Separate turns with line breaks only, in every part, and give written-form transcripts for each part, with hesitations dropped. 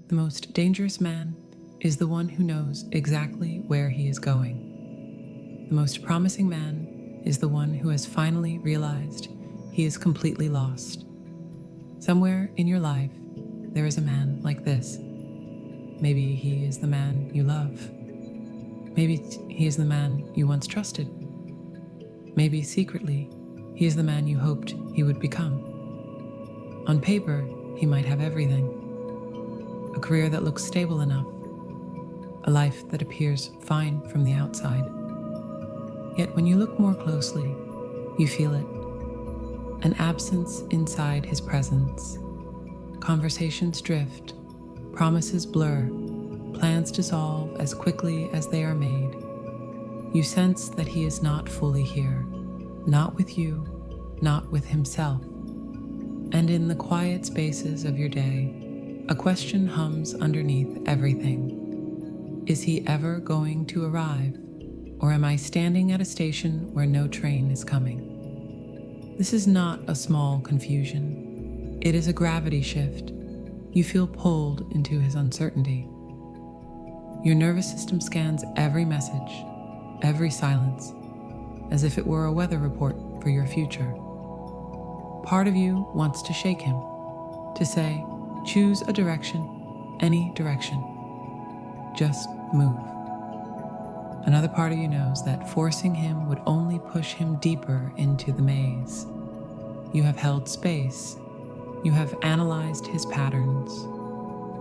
The most dangerous man is the one who knows exactly where he is going. The most promising man is the one who has finally realized he is completely lost. Somewhere in your life, there is a man like this. Maybe he is the man you love. Maybe he is the man you once trusted. Maybe secretly, he is the man you hoped he would become. On paper, he might have everything. A career that looks stable enough. A life that appears fine from the outside. Yet when you look more closely, you feel it. An absence inside his presence. Conversations drift, promises blur, plans dissolve as quickly as they are made. You sense that he is not fully here, not with you, not with himself. And in the quiet spaces of your day, a question hums underneath everything. Is he ever going to arrive, or am I standing at a station where no train is coming? This is not a small confusion. It is a gravity shift. You feel pulled into his uncertainty. Your nervous system scans every message, every silence, as if it were a weather report for your future. Part of you wants to shake him, to say, choose a direction, any direction. Just move. Another part of you knows that forcing him would only push him deeper into the maze. You have held space. You have analyzed his patterns.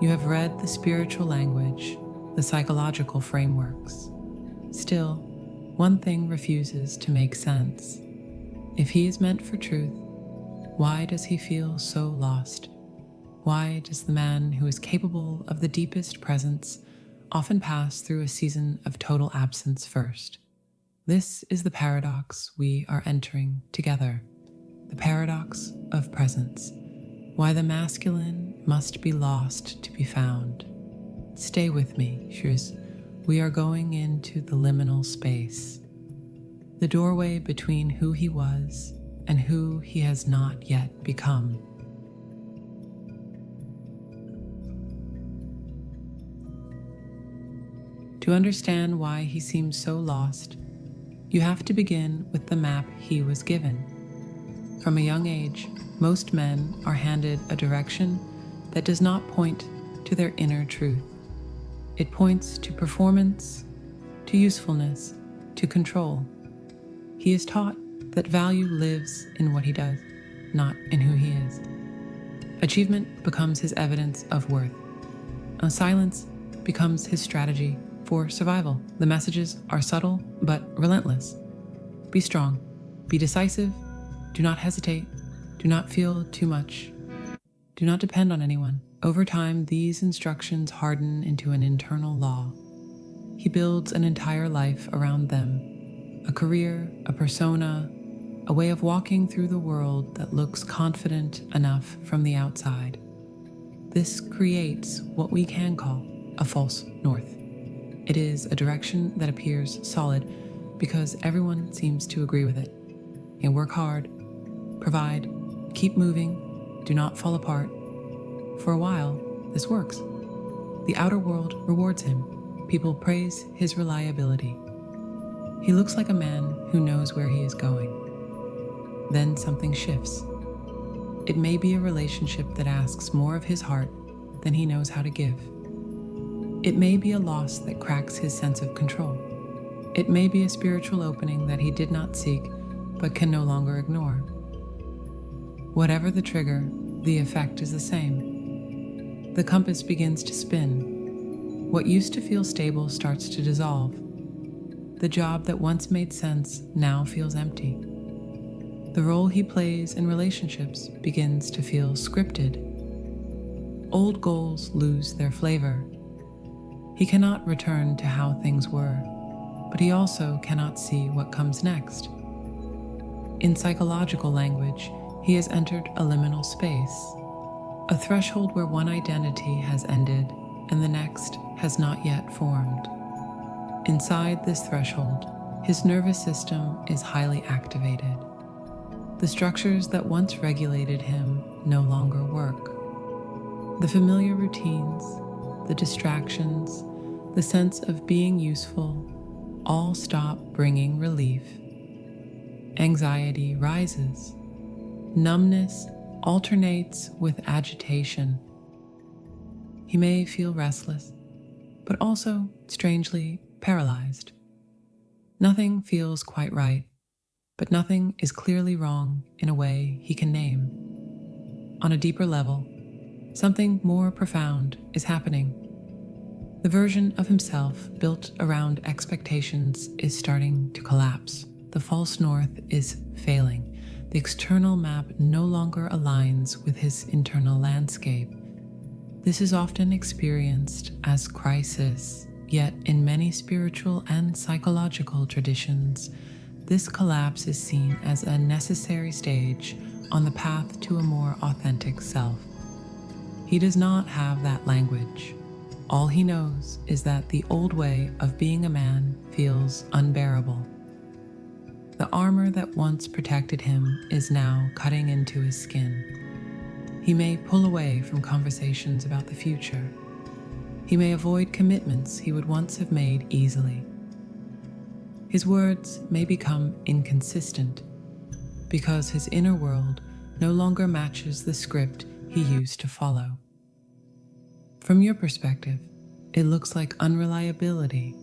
You have read the spiritual language, the psychological frameworks. Still, one thing refuses to make sense. If he is meant for truth, why does he feel so lost? Why does the man who is capable of the deepest presence often pass through a season of total absence first? This is the paradox we are entering together. The paradox of presence. Why the masculine must be lost to be found. Stay with me, Shriz. We are going into the liminal space. The doorway between who he was and who he has not yet become. To understand why he seems so lost, you have to begin with the map he was given. From a young age, most men are handed a direction that does not point to their inner truth. It points to performance, to usefulness, to control. He is taught that value lives in what he does, not in who he is. Achievement becomes his evidence of worth. Silence becomes his strategy for survival. The messages are subtle but relentless. Be strong, be decisive, do not hesitate, do not feel too much, do not depend on anyone. Over time, these instructions harden into an internal law. He builds an entire life around them, a career, a persona, a way of walking through the world that looks confident enough from the outside. This creates what we can call a false north. It is a direction that appears solid because everyone seems to agree with it. You work hard, provide, keep moving, do not fall apart. For a while, this works. The outer world rewards him. People praise his reliability. He looks like a man who knows where he is going. Then something shifts. It may be a relationship that asks more of his heart than he knows how to give. It may be a loss that cracks his sense of control. It may be a spiritual opening that he did not seek but can no longer ignore. Whatever the trigger, the effect is the same. The compass begins to spin. What used to feel stable starts to dissolve. The job that once made sense now feels empty. The role he plays in relationships begins to feel scripted. Old goals lose their flavor. He cannot return to how things were, but he also cannot see what comes next. In psychological language, he has entered a liminal space, a threshold where one identity has ended and the next has not yet formed. Inside this threshold, his nervous system is highly activated. The structures that once regulated him no longer work. The familiar routines, the distractions, the sense of being useful, all stop bringing relief. Anxiety rises. Numbness alternates with agitation. He may feel restless, but also strangely paralyzed. Nothing feels quite right, but nothing is clearly wrong in a way he can name. On a deeper level, something more profound is happening. The version of himself built around expectations is starting to collapse. The false north is failing. The external map no longer aligns with his internal landscape. This is often experienced as crisis, yet in many spiritual and psychological traditions, this collapse is seen as a necessary stage on the path to a more authentic self. He does not have that language. All he knows is that the old way of being a man feels unbearable. The armor that once protected him is now cutting into his skin. He may pull away from conversations about the future. He may avoid commitments he would once have made easily. His words may become inconsistent because his inner world no longer matches the script he used to follow. From your perspective, it looks like unreliability.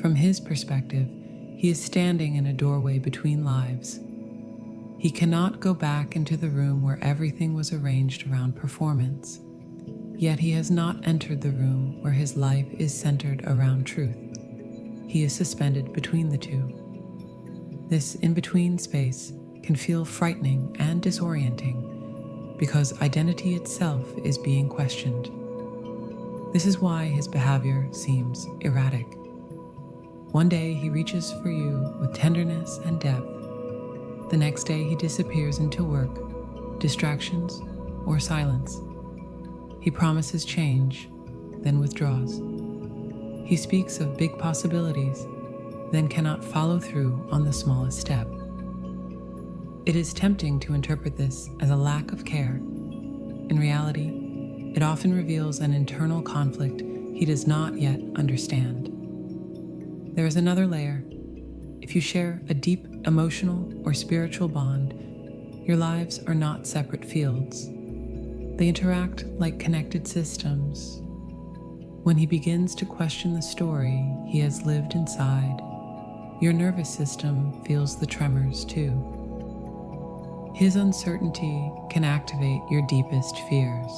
From his perspective, he is standing in a doorway between lives. He cannot go back into the room where everything was arranged around performance, yet he has not entered the room where his life is centered around truth. He is suspended between the two. This in-between space can feel frightening and disorienting because identity itself is being questioned. This is why his behavior seems erratic. One day he reaches for you with tenderness and depth. The next day he disappears into work, distractions, or silence. He promises change, then withdraws. He speaks of big possibilities, then cannot follow through on the smallest step. It is tempting to interpret this as a lack of care. In reality, it often reveals an internal conflict he does not yet understand. There is another layer. If you share a deep emotional or spiritual bond, your lives are not separate fields. They interact like connected systems. When he begins to question the story he has lived inside, your nervous system feels the tremors too. His uncertainty can activate your deepest fears.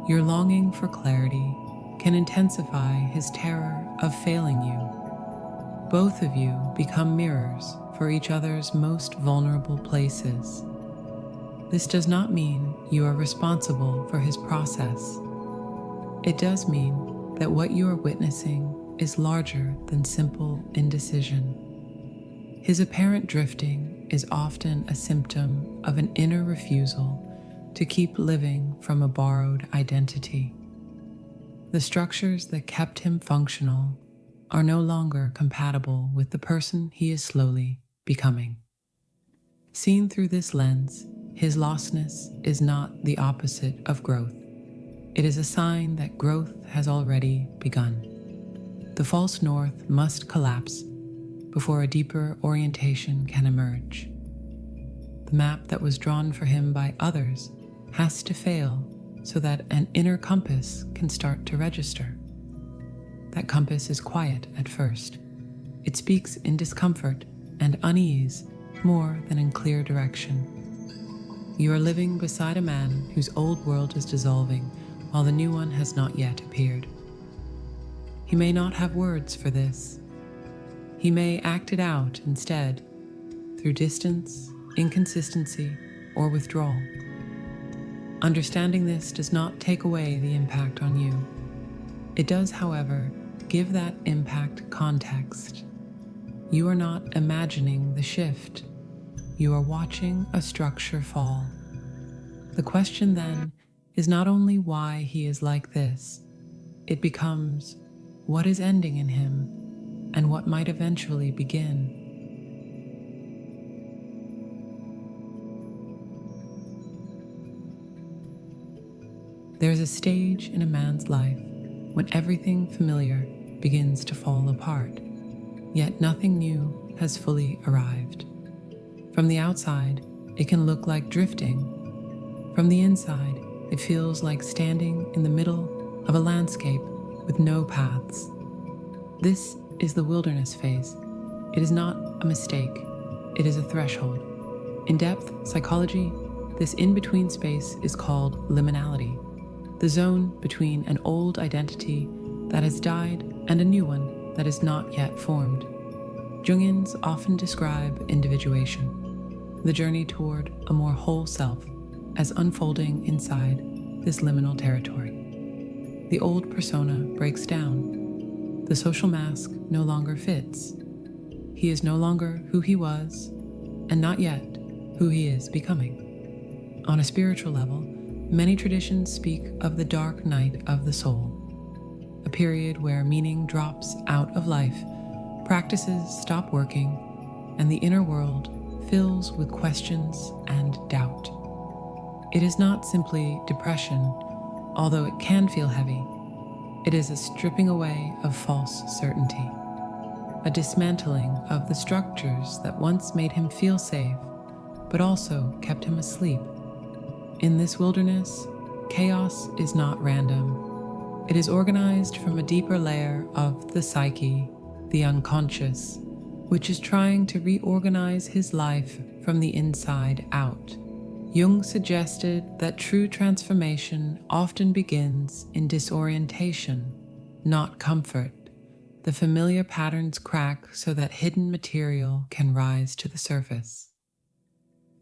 Your longing for clarity can intensify his terror of failing you. Both of you become mirrors for each other's most vulnerable places. This does not mean you are responsible for his process. It does mean that what you are witnessing is larger than simple indecision. His apparent drifting is often a symptom of an inner refusal to keep living from a borrowed identity. The structures that kept him functional are no longer compatible with the person he is slowly becoming. Seen through this lens, his lostness is not the opposite of growth. It is a sign that growth has already begun. The false north must collapse before a deeper orientation can emerge. The map that was drawn for him by others has to fail so that an inner compass can start to register. That compass is quiet at first. It speaks in discomfort and unease more than in clear direction. You are living beside a man whose old world is dissolving while the new one has not yet appeared. He may not have words for this. He may act it out instead, through distance, inconsistency, or withdrawal. Understanding this does not take away the impact on you. It does, however, give that impact context. You are not imagining the shift. You are watching a structure fall. The question then is not only why he is like this, it becomes what is ending in him and what might eventually begin. There is a stage in a man's life when everything familiar begins to fall apart, yet nothing new has fully arrived. From the outside, it can look like drifting. From the inside, it feels like standing in the middle of a landscape with no paths. This is the wilderness phase. It is not a mistake, it is a threshold. In depth psychology, this in-between space is called liminality, the zone between an old identity that has died and a new one that is not yet formed. Jungians often describe individuation, the journey toward a more whole self, as unfolding inside this liminal territory. The old persona breaks down. The social mask no longer fits. He is no longer who he was, and not yet who he is becoming. On a spiritual level, many traditions speak of the dark night of the soul, a period where meaning drops out of life, practices stop working, and the inner world fills with questions and doubt. It is not simply depression, although it can feel heavy. It is a stripping away of false certainty, a dismantling of the structures that once made him feel safe, but also kept him asleep. In this wilderness, chaos is not random. It is organized from a deeper layer of the psyche, the unconscious, which is trying to reorganize his life from the inside out. Jung suggested that true transformation often begins in disorientation, not comfort. The familiar patterns crack so that hidden material can rise to the surface.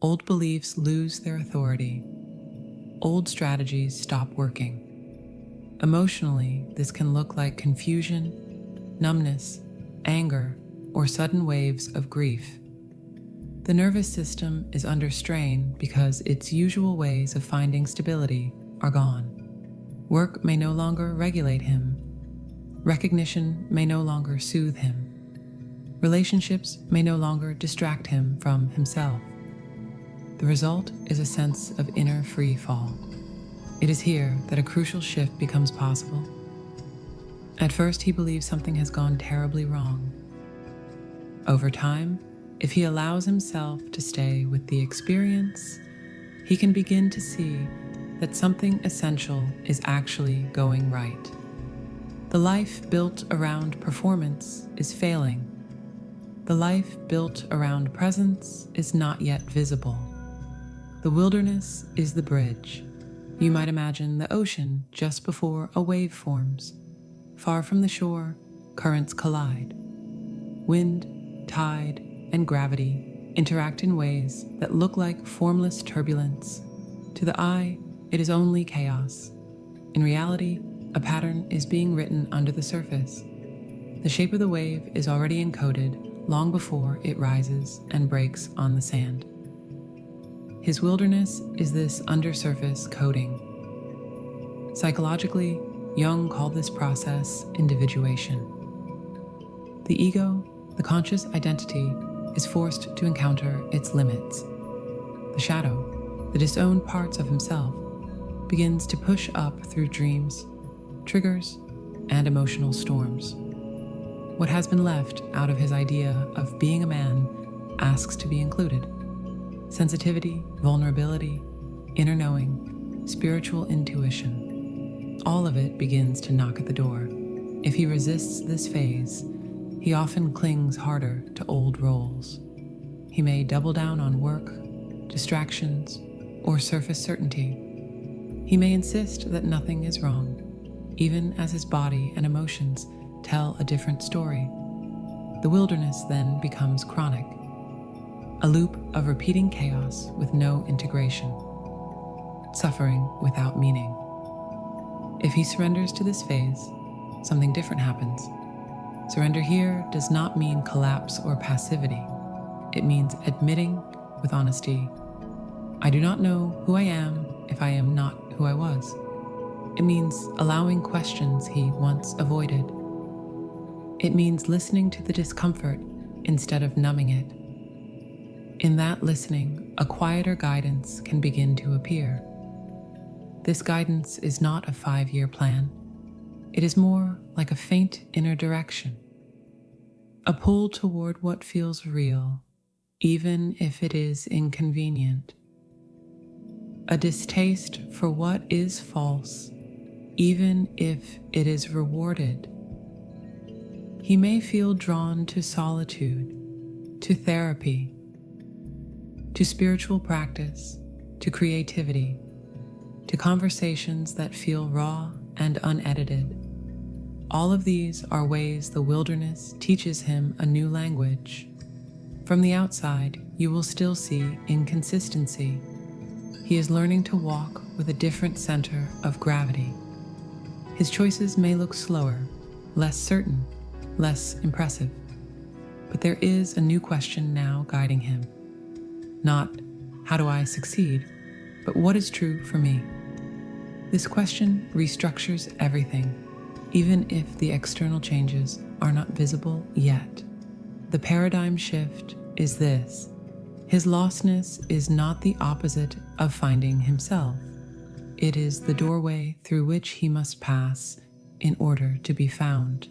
Old beliefs lose their authority. Old strategies stop working. Emotionally, this can look like confusion, numbness, anger, or sudden waves of grief. The nervous system is under strain because its usual ways of finding stability are gone. Work may no longer regulate him. Recognition may no longer soothe him. Relationships may no longer distract him from himself. The result is a sense of inner free fall. It is here that a crucial shift becomes possible. At first, he believes something has gone terribly wrong. Over time, if he allows himself to stay with the experience, he can begin to see that something essential is actually going right. The life built around performance is failing. The life built around presence is not yet visible. The wilderness is the bridge. You might imagine the ocean just before a wave forms. Far from the shore, currents collide. Wind, tide, and gravity interact in ways that look like formless turbulence. To the eye, it is only chaos. In reality, a pattern is being written under the surface. The shape of the wave is already encoded long before it rises and breaks on the sand. His wilderness is this undersurface coding. Psychologically, Jung called this process individuation. The ego, the conscious identity, is forced to encounter its limits. The shadow, the disowned parts of himself, begins to push up through dreams, triggers, and emotional storms. What has been left out of his idea of being a man asks to be included. Sensitivity, vulnerability, inner knowing, spiritual intuition. All of it begins to knock at the door. If he resists this phase, he often clings harder to old roles. He may double down on work, distractions, or surface certainty. He may insist that nothing is wrong, even as his body and emotions tell a different story. The wilderness then becomes chronic, a loop of repeating chaos with no integration, suffering without meaning. If he surrenders to this phase, something different happens. Surrender here does not mean collapse or passivity. It means admitting with honesty, I do not know who I am if I am not who I was. It means allowing questions he once avoided. It means listening to the discomfort instead of numbing it. In that listening, a quieter guidance can begin to appear. This guidance is not a 5-year plan. It is more like a faint inner direction, a pull toward what feels real, even if it is inconvenient, a distaste for what is false, even if it is rewarded. He may feel drawn to solitude, to therapy, to spiritual practice, to creativity, to conversations that feel raw and unedited. All of these are ways the wilderness teaches him a new language. From the outside, you will still see inconsistency. He is learning to walk with a different center of gravity. His choices may look slower, less certain, less impressive. But there is a new question now guiding him. Not, how do I succeed, but what is true for me? This question restructures everything, even if the external changes are not visible yet. The paradigm shift is this: his lostness is not the opposite of finding himself. It is the doorway through which he must pass in order to be found.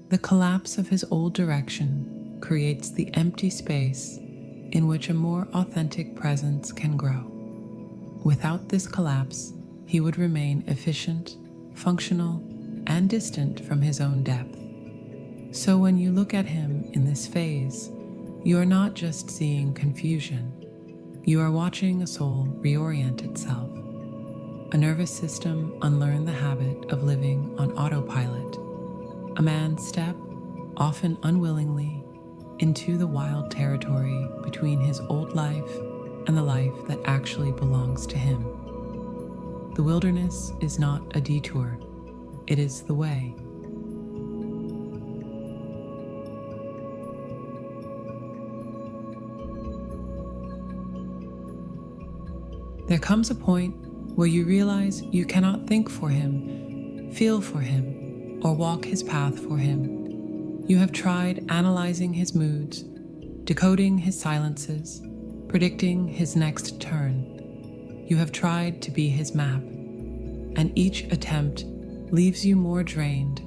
The collapse of his old direction creates the empty space in which a more authentic presence can grow. Without this collapse, he would remain efficient, functional, and distant from his own depth. So when you look at him in this phase, you are not just seeing confusion. You are watching a soul reorient itself, a nervous system unlearn the habit of living on autopilot, a man step, often unwillingly, into the wild territory between his old life and the life that actually belongs to him. The wilderness is not a detour, it is the way. There comes a point where you realize you cannot think for him, feel for him, or walk his path for him. You have tried analyzing his moods, decoding his silences, predicting his next turn. You have tried to be his map, and each attempt leaves you more drained,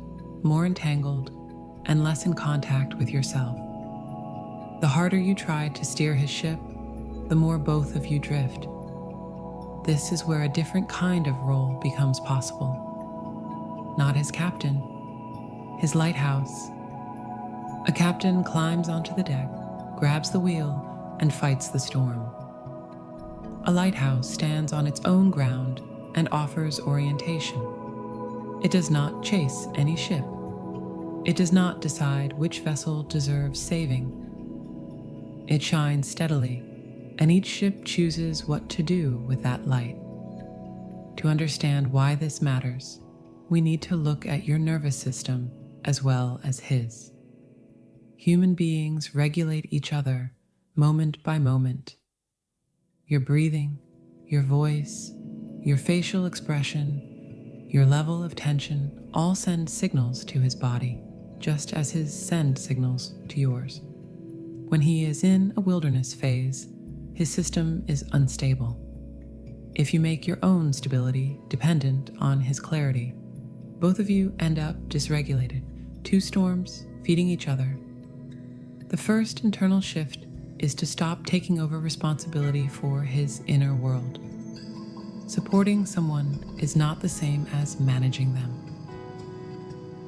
more entangled, and less in contact with yourself. The harder you try to steer his ship, the more both of you drift. This is where a different kind of role becomes possible. Not his captain, his lighthouse. A captain climbs onto the deck, grabs the wheel, and fights the storm. A lighthouse stands on its own ground and offers orientation. It does not chase any ship. It does not decide which vessel deserves saving. It shines steadily, and each ship chooses what to do with that light. To understand why this matters, we need to look at your nervous system as well as his. Human beings regulate each other moment by moment. Your breathing, your voice, your facial expression, your level of tension all send signals to his body, just as his send signals to yours. When he is in a wilderness phase, his system is unstable. If you make your own stability dependent on his clarity, both of you end up dysregulated, two storms feeding each other. The first internal shift is to stop taking over responsibility for his inner world. Supporting someone is not the same as managing them.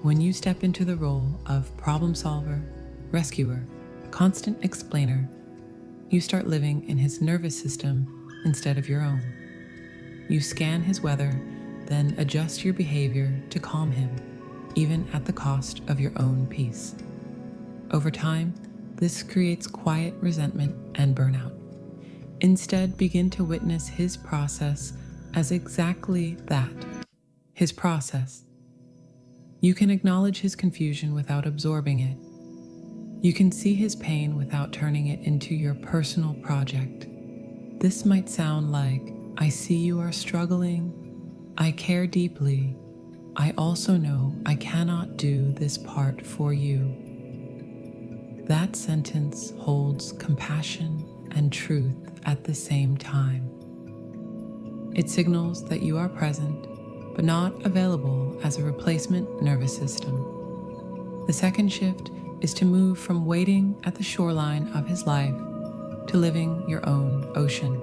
When you step into the role of problem solver, rescuer, constant explainer, you start living in his nervous system instead of your own. You scan his weather, then adjust your behavior to calm him, even at the cost of your own peace. Over time, this creates quiet resentment and burnout. Instead, begin to witness his process as exactly that, his process. You can acknowledge his confusion without absorbing it. You can see his pain without turning it into your personal project. This might sound like, I see you are struggling, I care deeply, I also know I cannot do this part for you. That sentence holds compassion and truth at the same time. It signals that you are present, but not available as a replacement nervous system. The second shift is to move from waiting at the shoreline of his life to living your own ocean.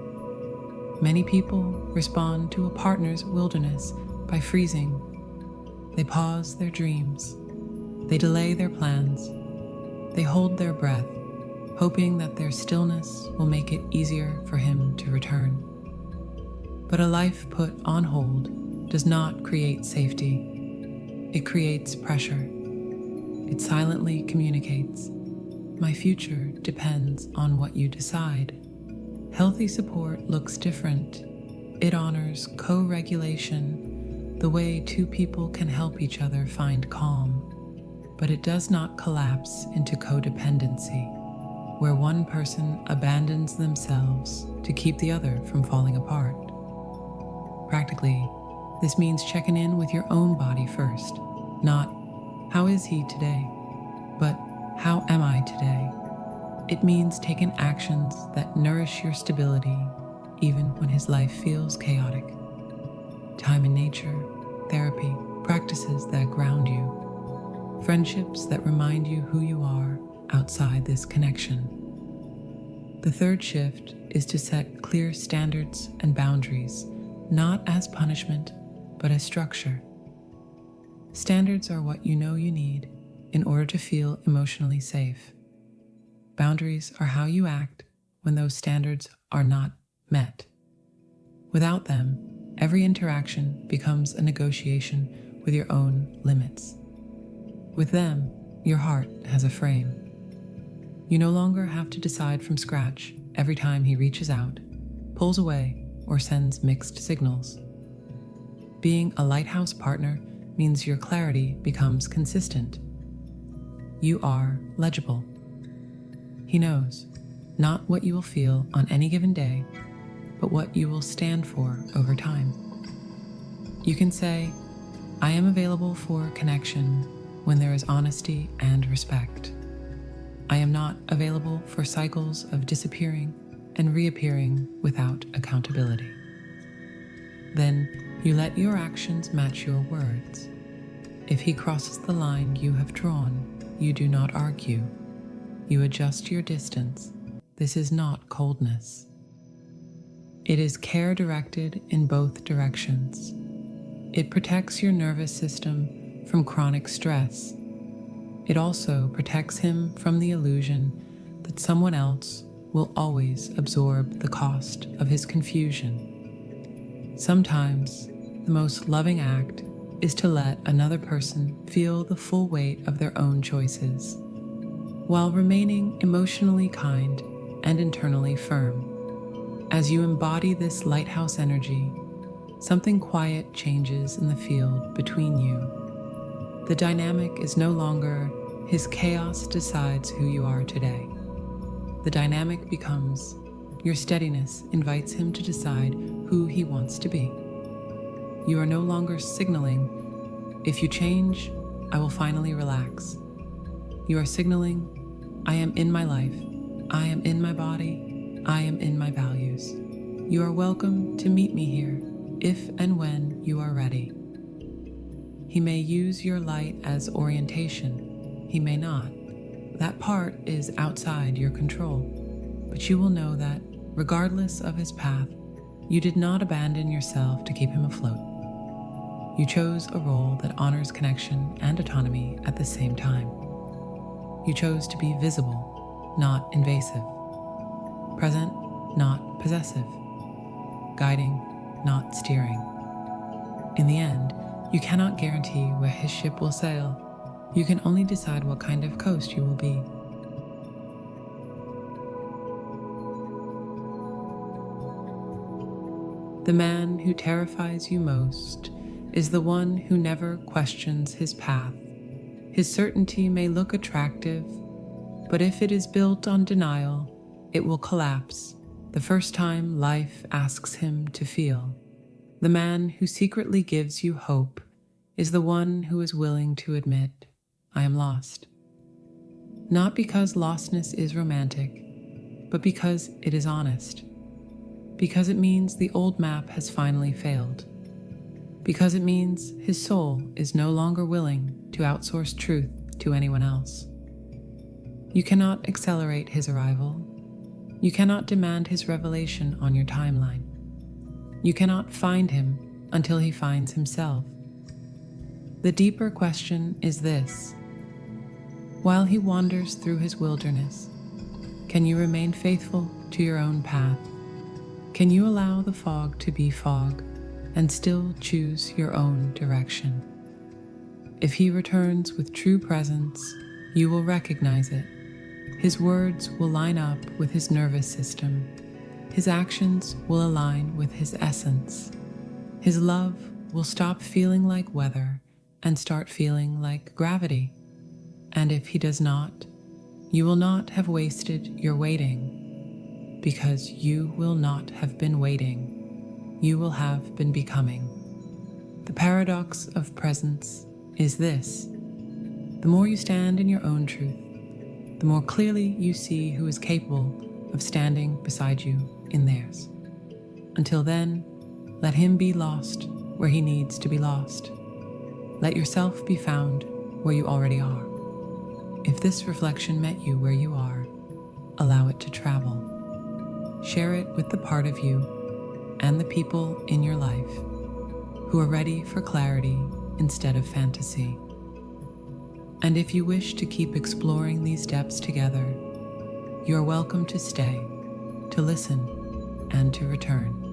Many people respond to a partner's wilderness by freezing. They pause their dreams. They delay their plans. They hold their breath, hoping that their stillness will make it easier for him to return. But a life put on hold does not create safety. It creates pressure. It silently communicates, "My future depends on what you decide." Healthy support looks different. It honors co-regulation, the way two people can help each other find calm. But it does not collapse into codependency, where one person abandons themselves to keep the other from falling apart. Practically, this means checking in with your own body first, not "How is he today?" but "How am I today?" It means taking actions that nourish your stability even when his life feels chaotic. Time in nature, therapy, practices that ground you, friendships that remind you who you are outside this connection. The third shift is to set clear standards and boundaries, not as punishment, but as structure. Standards are what you know you need in order to feel emotionally safe. Boundaries are how you act when those standards are not met. Without them, every interaction becomes a negotiation with your own limits. With them, your heart has a frame. You no longer have to decide from scratch every time he reaches out, pulls away, or sends mixed signals. Being a lighthouse partner means your clarity becomes consistent. You are legible. He knows not what you will feel on any given day, but what you will stand for over time. You can say, "I am available for connection when there is honesty and respect. I am not available for cycles of disappearing and reappearing without accountability." Then you let your actions match your words. If he crosses the line you have drawn, you do not argue. You adjust your distance. This is not coldness. It is care directed in both directions. It protects your nervous system from chronic stress. It also protects him from the illusion that someone else will always absorb the cost of his confusion. Sometimes, the most loving act is to let another person feel the full weight of their own choices, while remaining emotionally kind and internally firm. As you embody this lighthouse energy, something quiet changes in the field between you. The dynamic is no longer his chaos decides who you are today. The dynamic becomes your steadiness invites him to decide who he wants to be. You are no longer signaling, "If you change, I will finally relax." You are signaling, "I am in my life, I am in my body, I am in my values. You are welcome to meet me here if and when you are ready." He may use your light as orientation. He may not. That part is outside your control. But you will know that, regardless of his path, you did not abandon yourself to keep him afloat. You chose a role that honors connection and autonomy at the same time. You chose to be visible, not invasive. Present, not possessive. Guiding, not steering. In the end, you cannot guarantee where his ship will sail. You can only decide what kind of coast you will be. The man who terrifies you most is the one who never questions his path. His certainty may look attractive, but if it is built on denial, it will collapse the first time life asks him to feel. The man who secretly gives you hope is the one who is willing to admit, "I am lost." Not because lostness is romantic, but because it is honest. because it means the old map has finally failed, because it means his soul is no longer willing to outsource truth to anyone else. You cannot accelerate his arrival. You cannot demand his revelation on your timeline. You cannot find him until he finds himself. The deeper question is this: while he wanders through his wilderness, can you remain faithful to your own path? Can you allow the fog to be fog and still choose your own direction? If he returns with true presence, you will recognize it. His words will line up with his nervous system. His actions will align with his essence. His love will stop feeling like weather and start feeling like gravity. And if he does not, you will not have wasted your waiting, because you will not have been waiting. You will have been becoming. The paradox of presence is this: the more you stand in your own truth, the more clearly you see who is capable of standing beside you in theirs. Until then, let him be lost where he needs to be lost. Let yourself be found where you already are. If this reflection met you where you are, allow it to travel. Share it with the part of you and the people in your life who are ready for clarity instead of fantasy. And if you wish to keep exploring these depths together, you are welcome to stay, to listen, and to return.